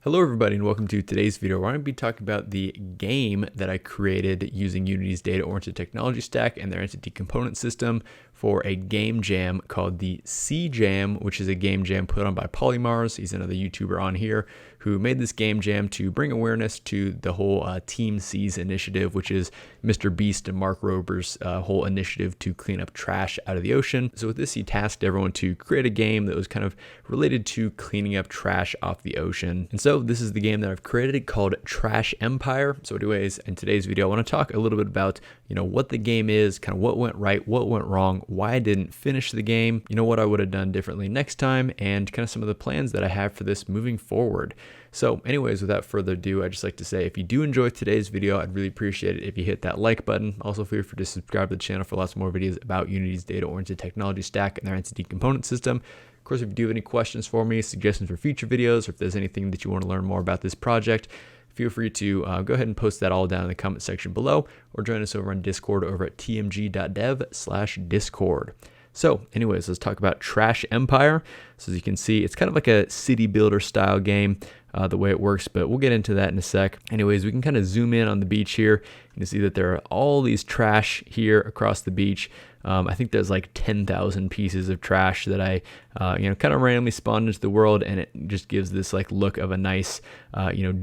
Hello everybody and welcome to today's video where I'm going to be talking about the game that I created using Unity's data-oriented technology stack and their entity component system for a game jam called the SeaJam, which is a game jam put on by Polymars. He's another YouTuber on here who made this game jam to bring awareness to the whole TeamSeas initiative, which is Mr. Beast and Mark Rober's whole initiative to clean up trash out of the ocean. So with this, he tasked everyone to create a game that was kind of related to cleaning up trash off the ocean. And so this is the game that I've created called Trash Empire. So anyways, in today's video, I want to talk a little bit about, what the game is, kind of what went right, what went wrong, why I didn't finish the game, what I would have done differently next time, and kind of some of the plans that I have for this moving forward. So anyways, without further ado, I'd just like to say if you do enjoy today's video, I'd really appreciate it if you hit that like button. Also feel free to subscribe to the channel for lots more videos about Unity's data-oriented technology stack and their entity component system. Of course, if you do have any questions for me, suggestions for future videos, or if there's anything that you want to learn more about this project, feel free to go ahead and post that all down in the comment section below, or join us over on Discord over at tmg.dev/discord. So anyways, let's talk about Trash Empire. So as you can see, it's kind of like a city builder style game, the way it works, but we'll get into that in a sec. Anyways, we can kind of zoom in on the beach here and you see that there are all these trash here across the beach. I think there's like 10,000 pieces of trash that I, kind of randomly spawned into the world, and it just gives this like look of a nice,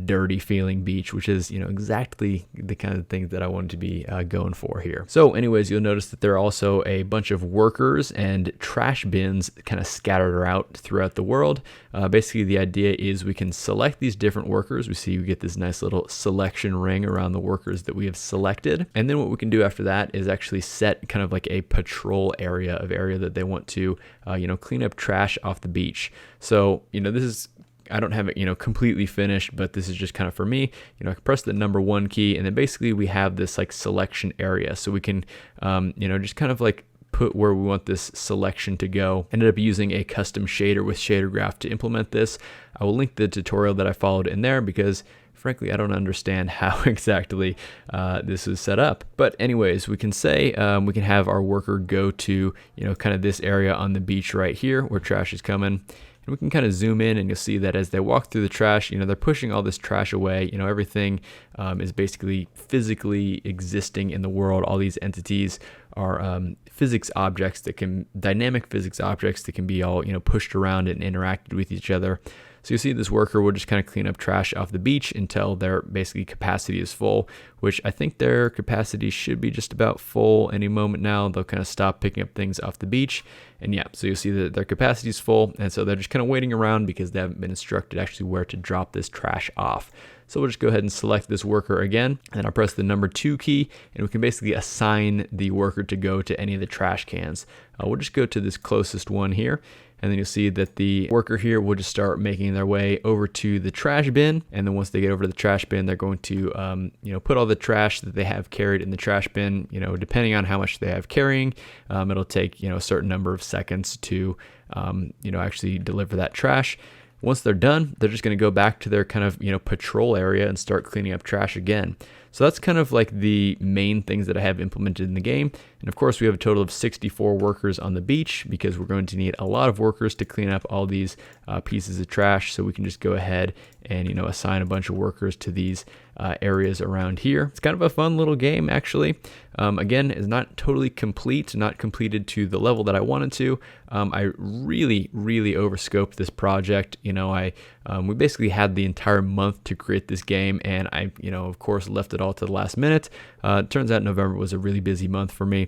dirty feeling beach, which is, exactly the kind of thing that I wanted to be going for here. So anyways, you'll notice that there are also a bunch of workers and trash bins kind of scattered out throughout the world. Basically, the idea is we can select these different workers. We see we get this nice little selection ring around the workers that we have selected. And then what we can do after that is actually set kind of like a patrol area that they want to, clean up trash off the beach. So, this is, I don't have it, completely finished, but this is just kind of for me. I can press the number 1 key, and then basically we have this like selection area. So we can, just kind of like put where we want this selection to go. Ended up using a custom shader with Shader Graph to implement this. I will link the tutorial that I followed in there because frankly, I don't understand how exactly this is set up. But anyways, we can say we can have our worker go to, kind of this area on the beach right here where trash is coming. And we can kind of zoom in and you'll see that as they walk through the trash, they're pushing all this trash away. Everything is basically physically existing in the world. All these entities are dynamic physics objects that can be all, pushed around and interacted with each other. So you see this worker will just kind of clean up trash off the beach until their basically capacity is full, which I think their capacity should be just about full any moment now. They'll kind of stop picking up things off the beach. And yeah, so you'll see that their capacity is full. And so they're just kind of waiting around because they haven't been instructed actually where to drop this trash off. So we'll just go ahead and select this worker again, and I'll press the number 2 key, and we can basically assign the worker to go to any of the trash cans. We'll just go to this closest one here. And then you'll see that the worker here will just start making their way over to the trash bin. And then once they get over to the trash bin, they're going to, put all the trash that they have carried in the trash bin. Depending on how much they have carrying, it'll take, a certain number of seconds to, actually deliver that trash. Once they're done, they're just going to go back to their kind of, patrol area and start cleaning up trash again. So that's kind of like the main things that I have implemented in the game. And of course, we have a total of 64 workers on the beach because we're going to need a lot of workers to clean up all these pieces of trash. So we can just go ahead and, assign a bunch of workers to these areas around here. It's kind of a fun little game, actually. Again, it's not totally complete, not completed to the level that I wanted to. I really overscoped this project. We basically had the entire month to create this game, and I, of course, left it all to the last minute. It turns out November was a really busy month for me.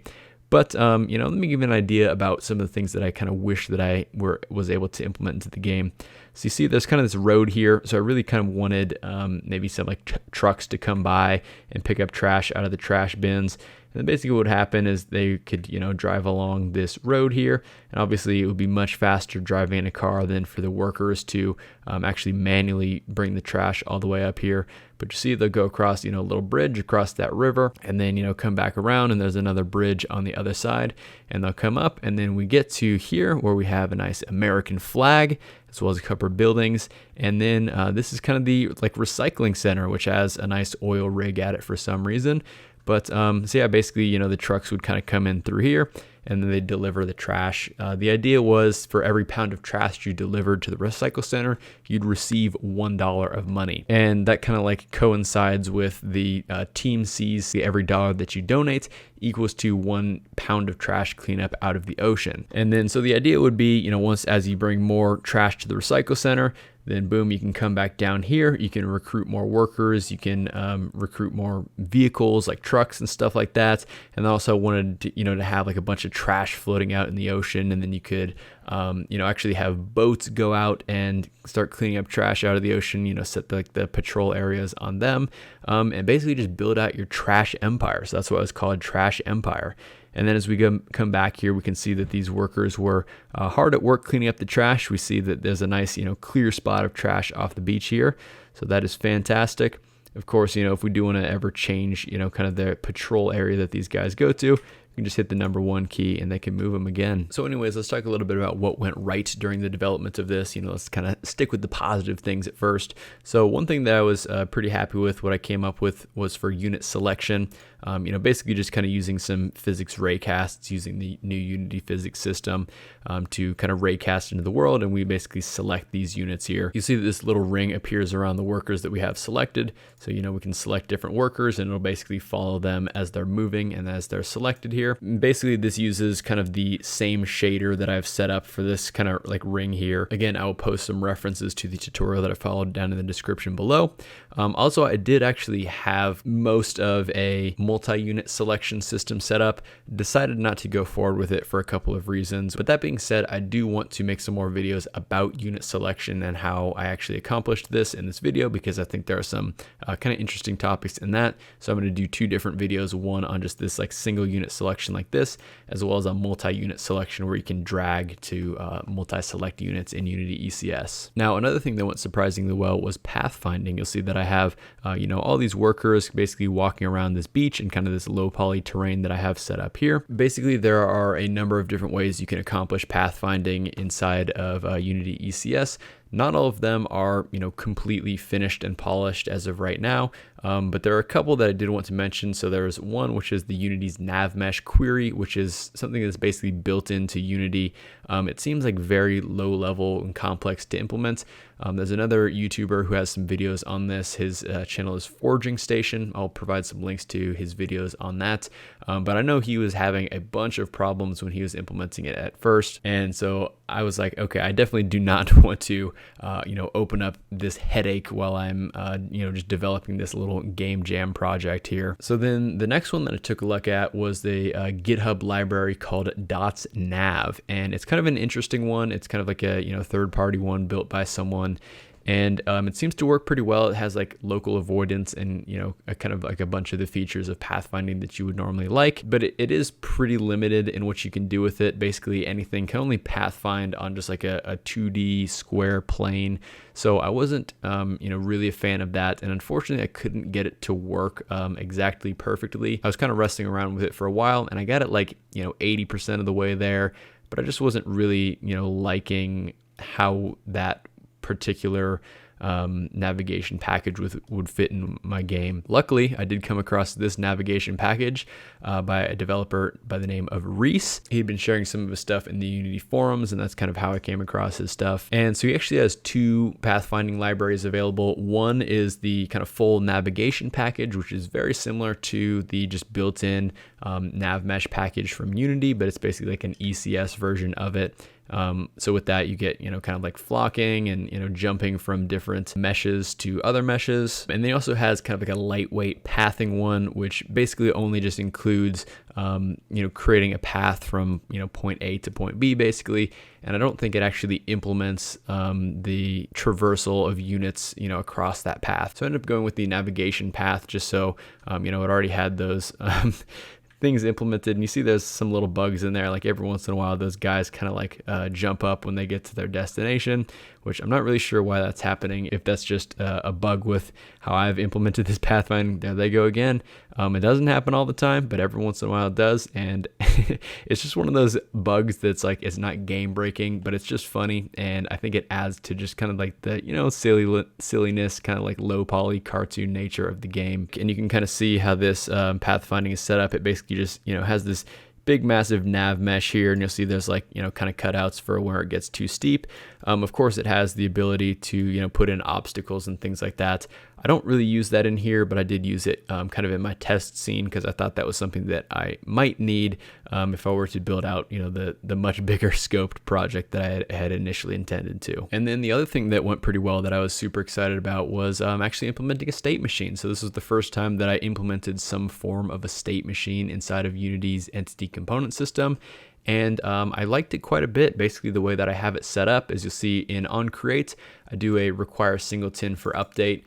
But, let me give you an idea about some of the things that I kind of wish that I was able to implement into the game. So you see there's kind of this road here. So I really kind of wanted maybe some like trucks to come by and pick up trash out of the trash bins. And then basically what would happen is they could, drive along this road here. And obviously it would be much faster driving in a car than for the workers to actually manually bring the trash all the way up here. But you see they'll go across, a little bridge across that river and then, come back around and there's another bridge on the other side and they'll come up. And then we get to here where we have a nice American flag as well as a couple of buildings. And then this is kind of the like recycling center, which has a nice oil rig at it for some reason. But so yeah, basically, the trucks would kind of come in through here and then they deliver the trash. The idea was for every pound of trash you delivered to the recycle center, you'd receive $1 of money. And that kind of like coincides with the TeamSeas, every dollar that you donate equals to 1 pound of trash cleanup out of the ocean. And then so the idea would be, once as you bring more trash to the recycle center, then boom, you can come back down here. You can recruit more workers. You can recruit more vehicles like trucks and stuff like that. And I also wanted to, to have like a bunch of trash floating out in the ocean. And then you could, actually have boats go out and start cleaning up trash out of the ocean, set the patrol areas on them, and basically just build out your trash empire. So that's what it's called, Trash Empire. And then as we come back here, we can see that these workers were hard at work cleaning up the trash. We see that there's a nice, clear spot of trash off the beach here. So that is fantastic. Of course, if we do want to ever change, kind of the patrol area that these guys go to, you can just hit the number 1 key and they can move them again. So anyways, let's talk a little bit about what went right during the development of this. Let's kind of stick with the positive things at first. So one thing that I was pretty happy with, what I came up with, was for unit selection. Basically just kind of using some physics raycasts, using the new Unity physics system to kind of raycast into the world, and we basically select these units here. You see that this little ring appears around the workers that we have selected. So, we can select different workers and it'll basically follow them as they're moving and as they're selected here. Basically, this uses kind of the same shader that I've set up for this kind of like ring here. Again, I will post some references to the tutorial that I followed down in the description below. Also, I did actually have most of a multi-unit selection system set up. Decided not to go forward with it for a couple of reasons. But that being said, I do want to make some more videos about unit selection and how I actually accomplished this in this video, because I think there are some kind of interesting topics in that. So I'm going to do 2 different videos, one on just this like single unit selection like this, as well as a multi-unit selection where you can drag to multi-select units in Unity ECS. Now, another thing that went surprisingly well was pathfinding. You'll see that I have, all these workers basically walking around this beach and kind of this low poly terrain that I have set up here. Basically, there are a number of different ways you can accomplish pathfinding inside of Unity ECS. Not all of them are, completely finished and polished as of right now, but there are a couple that I did want to mention. So there's one, which is the Unity's nav mesh query, which is something that's basically built into Unity. It seems like very low level and complex to implement. There's another YouTuber who has some videos on this. His channel is Forging Station. I'll provide some links to his videos on that. But I know he was having a bunch of problems when he was implementing it at first. And so I was like, okay, I definitely do not want to, open up this headache while I'm, just developing this little game jam project here. So then the next one that I took a look at was the GitHub library called .nav. And it's kind of an interesting one. It's kind of like a, third-party one built by someone. And it seems to work pretty well. It has like local avoidance and, a kind of like a bunch of the features of pathfinding that you would normally like, but it is pretty limited in what you can do with it. Basically anything can only pathfind on just like a 2D square plane. So I wasn't, really a fan of that. And unfortunately I couldn't get it to work exactly perfectly. I was kind of wrestling around with it for a while and I got it like, 80% of the way there, but I just wasn't really, liking how that particular navigation package would fit in my game. Luckily, I did come across this navigation package by a developer by the name of Reese. He'd been sharing some of his stuff in the Unity forums, and that's kind of how I came across his stuff. And so he actually has 2 pathfinding libraries available. One is the kind of full navigation package, which is very similar to the just built-in nav mesh package from Unity, but it's basically like an ECS version of it. So with that, you get, kind of like flocking and, jumping from different meshes to other meshes. And then he also has kind of like a lightweight pathing one, which basically only just includes, creating a path from, point A to point B basically. And I don't think it actually implements the traversal of units, across that path. So I ended up going with the navigation path just so, it already had those things implemented, and you see there's some little bugs in there. Like every once in a while those guys kind of like jump up when they get to their destination, which I'm not really sure why that's happening. If that's just a bug with how I've implemented this pathfinding, there they go again. It doesn't happen all the time, but every once in a while it does, and it's just one of those bugs that's like, it's not game breaking, but it's just funny, and I think it adds to just kind of like the silliness, kind of like low poly cartoon nature of the game. And you can kind of see how this pathfinding is set up. It basically just has this big massive nav mesh here, and you'll see there's like, you know, kind of cutouts for where it gets too steep. Of course, it has the ability to, you know, put in obstacles and things like that. I don't really use that in here, but I did use it kind of in my test scene because I thought that was something that I might need if I were to build out, you know, the much bigger scoped project that I had initially intended to. And then the other thing that went pretty well that I was super excited about was actually implementing a state machine. So this was the first time that I implemented some form of a state machine inside of Unity's entity component system. And I liked it quite a bit. Basically, the way that I have it set up, as you'll see in onCreate, I do a require singleton for update.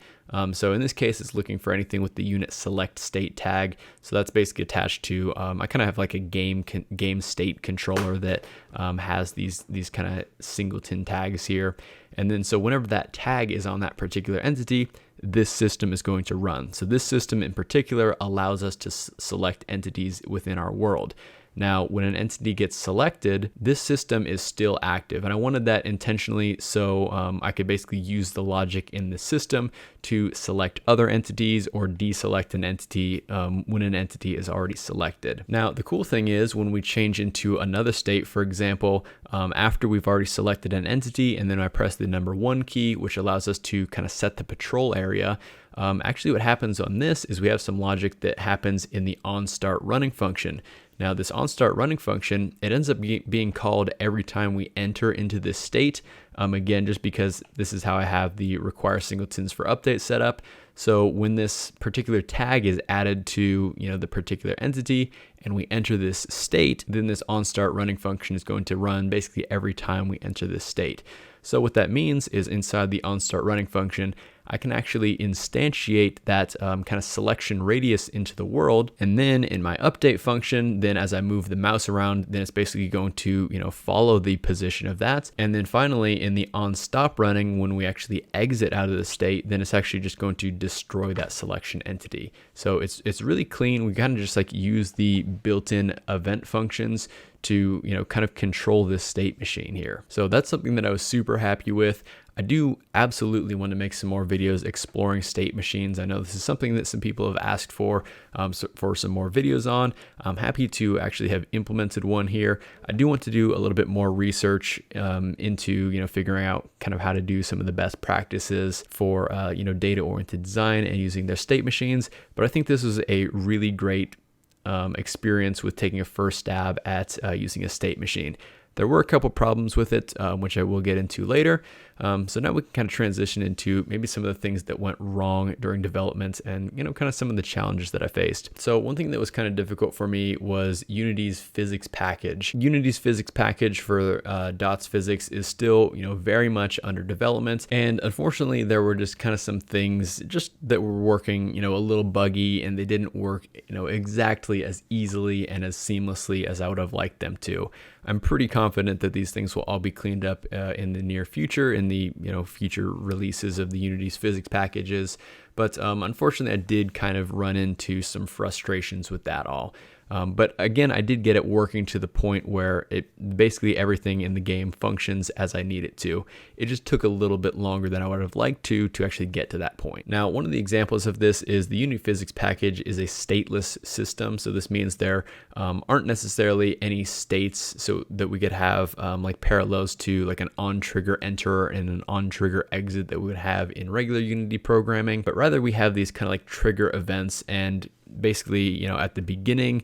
So in this case, it's looking for anything with the unit select state tag. So that's basically attached to, I kind of have like a game state controller that has these kind of singleton tags here. And then so whenever that tag is on that particular entity, this system is going to run. So this system in particular allows us to select entities within our world. Now, when an entity gets selected, this system is still active, and I wanted that intentionally so I could basically use the logic in the system to select other entities or deselect an entity when an entity is already selected. Now, the cool thing is when we change into another state, for example, after we've already selected an entity, and then I press the number 1 key, which allows us to kind of set the patrol area. Actually, what happens on this is we have some logic that happens in the onStartRunning function. Now, this onStartRunning function, it ends up being called every time we enter into this state. Again, just because this is how I have the require singletons for update set up. So when this particular tag is added to, you know, the particular entity and we enter this state, then this onStartRunning function is going to run basically every time we enter this state. So what that means is inside the onStartRunning function, I can actually instantiate that kind of selection radius into the world. And then in my update function, then as I move the mouse around, then it's basically going to, you know, follow the position of that. And then finally in the onStopRunning, when we actually exit out of the state, then it's actually just going to destroy that selection entity. So it's really clean. We kind of just like use the built-in event functions to, you know, kind of control this state machine here. So that's something that I was super happy with. I do absolutely want to make some more videos exploring state machines. I know this is something that some people have asked for some more videos on. I'm happy to actually have implemented one here. I do want to do a little bit more research into, you know, figuring out kind of how to do some of the best practices for, you know, data-oriented design and using their state machines. But I think this is a really great experience with taking a first stab at using a state machine. There were a couple problems with it, which I will get into later. So now we can kind of transition into maybe some of the things that went wrong during development and, you know, kind of some of the challenges that I faced. So one thing that was kind of difficult for me was Unity's physics package. Unity's physics package for DOTS physics is still, you know, very much under development. And unfortunately, there were just kind of some things just that were working, you know, a little buggy, and they didn't work, you know, exactly as easily and as seamlessly as I would have liked them to. I'm pretty confident that these things will all be cleaned up in the near future, in the, you know, future releases of the Unity's physics packages. But unfortunately, I did kind of run into some frustrations with that all. But again, I did get it working to the point where it basically everything in the game functions as I need it to. It just took a little bit longer than I would have liked to actually get to that point. Now, one of the examples of this is the Unity physics package is a stateless system. So this means there aren't necessarily any states so that we could have like parallels to like an on trigger enter and an on trigger exit that we would have in regular Unity programming, but rather we have these kind of like trigger events, and basically, you know, at the beginning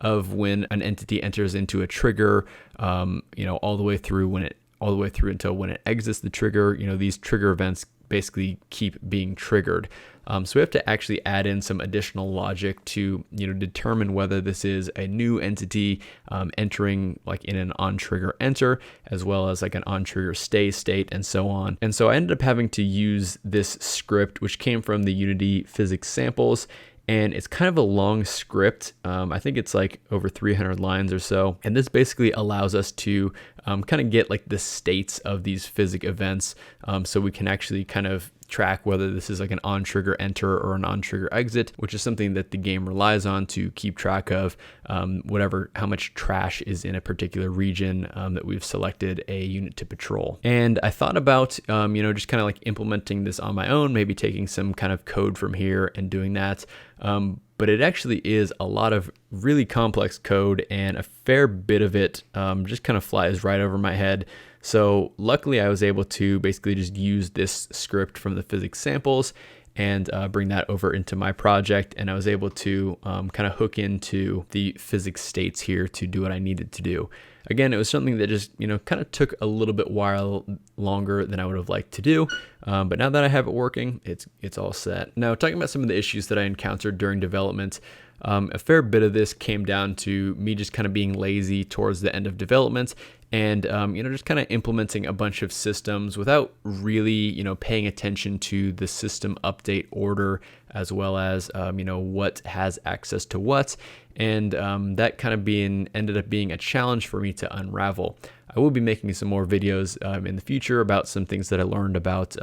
of when an entity enters into a trigger, you know, all the way through until when it exits the trigger, you know, these trigger events basically keep being triggered. So we have to actually add in some additional logic to, you know, determine whether this is a new entity entering like in an on trigger enter, as well as like an on trigger stay state, and so on. And so I ended up having to use this script, which came from the Unity physics samples. And it's kind of a long script. I think it's like over 300 lines or so. And this basically allows us to kind of get like the states of these physics events, so we can actually kind of track whether this is like an on trigger enter or an on trigger exit, which is something that the game relies on to keep track of how much trash is in a particular region that we've selected a unit to patrol. And I thought about, you know, just kind of like implementing this on my own, maybe taking some kind of code from here and doing that. but it actually is a lot of really complex code, and a fair bit of it just kind of flies right over my head. So luckily I was able to basically just use this script from the physics samples and bring that over into my project, and I was able to kind of hook into the physics states here to do what I needed to do. Again, it was something that just, kind of took a little bit while longer than I would have liked to do. But now that I have it working, it's all set. Now, talking about some of the issues that I encountered during development, a fair bit of this came down to me just kind of being lazy towards the end of development, and just kind of implementing a bunch of systems without really paying attention to the system update order, as well as what has access to what, and that kind of ended up being a challenge for me to unravel. I will be making some more videos in the future about some things that I learned about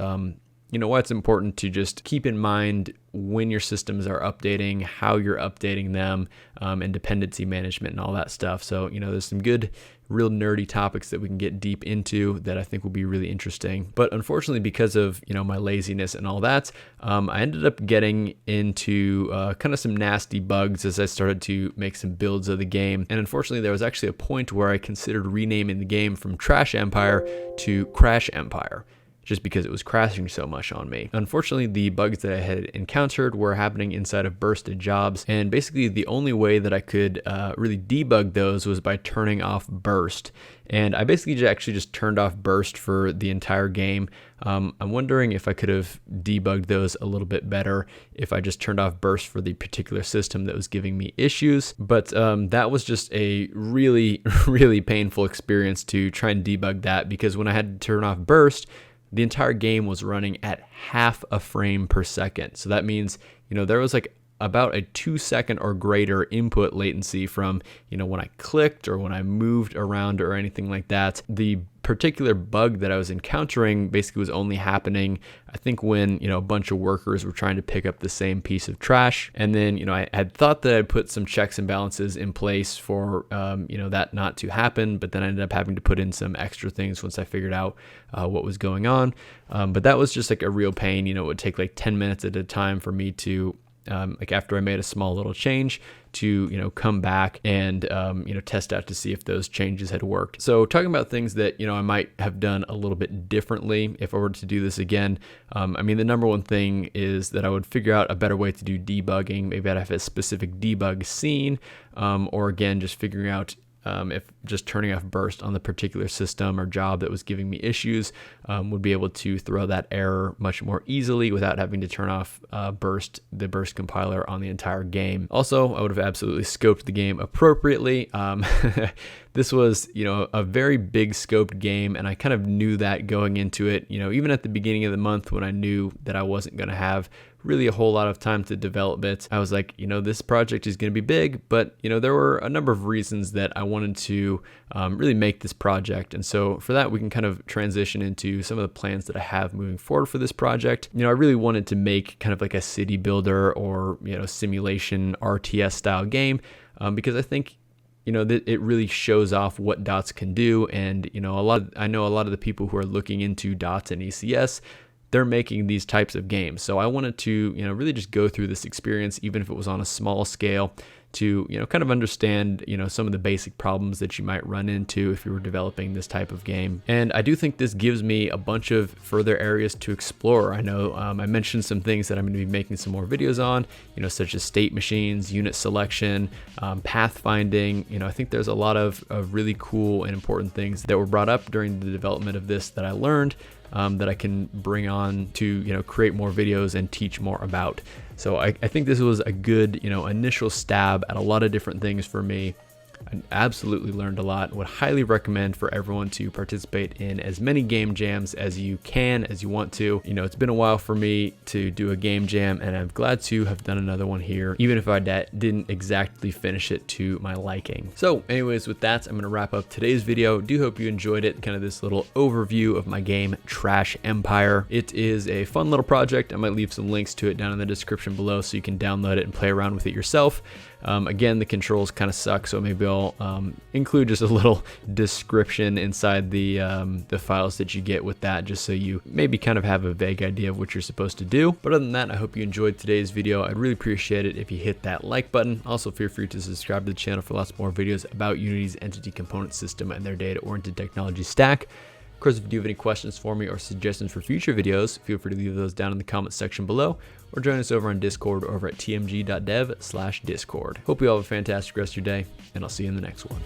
why it's important to just keep in mind when your systems are updating, how you're updating them, and dependency management and all that stuff. So, there's some good, real nerdy topics that we can get deep into that I think will be really interesting. But unfortunately, because of, my laziness and all that, I ended up getting into kind of some nasty bugs as I started to make some builds of the game. And unfortunately, there was actually a point where I considered renaming the game from Trash Empire to Crash Empire, just because it was crashing so much on me. Unfortunately, the bugs that I had encountered were happening inside of bursted jobs, and basically the only way that I could really debug those was by turning off burst. And I basically actually just turned off burst for the entire game. I'm wondering if I could have debugged those a little bit better if I just turned off burst for the particular system that was giving me issues. But that was just a really, really painful experience to try and debug that, because when I had to turn off burst, the entire game was running at half a frame per second. So that means, there was like about a 2-second or greater input latency from, when I clicked or when I moved around or anything like that. The particular bug that I was encountering basically was only happening, I think, when, a bunch of workers were trying to pick up the same piece of trash. And then, I had thought that I'd put some checks and balances in place for, that not to happen, but then I ended up having to put in some extra things once I figured out what was going on. But that was just like a real pain. It would take like 10 minutes at a time for me to, after I made a small little change, to come back and test out to see if those changes had worked. So talking about things that I might have done a little bit differently if I were to do this again, the number one thing is that I would figure out a better way to do debugging. Maybe I'd have a specific debug scene, or again, just figuring out if just turning off burst on the particular system or job that was giving me issues would be able to throw that error much more easily without having to turn off the burst compiler on the entire game. Also, I would have absolutely scoped the game appropriately. This was, a very big scoped game, and I kind of knew that going into it, even at the beginning of the month when I knew that I wasn't going to have really a whole lot of time to develop it. I was like, this project is going to be big, but, there were a number of reasons that I wanted to really make this project. And so for that, we can kind of transition into some of the plans that I have moving forward for this project. I really wanted to make kind of like a city builder or, simulation RTS style game, because I think that it really shows off what dots can do. And, I know a lot of the people who are looking into dots and ECS, they're making these types of games. So I wanted to, really just go through this experience, even if it was on a small scale, to, kind of understand, some of the basic problems that you might run into if you were developing this type of game. And I do think this gives me a bunch of further areas to explore. I know I mentioned some things that I'm going to be making some more videos on, such as state machines, unit selection, pathfinding. I think there's a lot of really cool and important things that were brought up during the development of this that I learned, that I can bring on to create more videos and teach more about. So I think this was a good initial stab at a lot of different things for me. I absolutely learned a lot. Would highly recommend for everyone to participate in as many game jams as you can, as you want to. It's been a while for me to do a game jam, and I'm glad to have done another one here, even if I didn't exactly finish it to my liking. So anyways, with that, I'm going to wrap up today's video. Do hope you enjoyed it, kind of this little overview of my game Trash Empire. It is a fun little project. I might leave some links to it down in the description below so you can download it and play around with it yourself. Again, the controls kind of suck, so maybe I'll include just a little description inside the files that you get with that, just so you maybe kind of have a vague idea of what you're supposed to do. But other than that, I hope you enjoyed today's video. I'd really appreciate it if you hit that like button. Also, feel free to subscribe to the channel for lots more videos about Unity's entity component system and their data-oriented technology stack. Of course, if you do have any questions for me or suggestions for future videos, feel free to leave those down in the comments section below, or join us over on Discord over at tmg.dev/discord. Hope you all have a fantastic rest of your day, and I'll see you in the next one.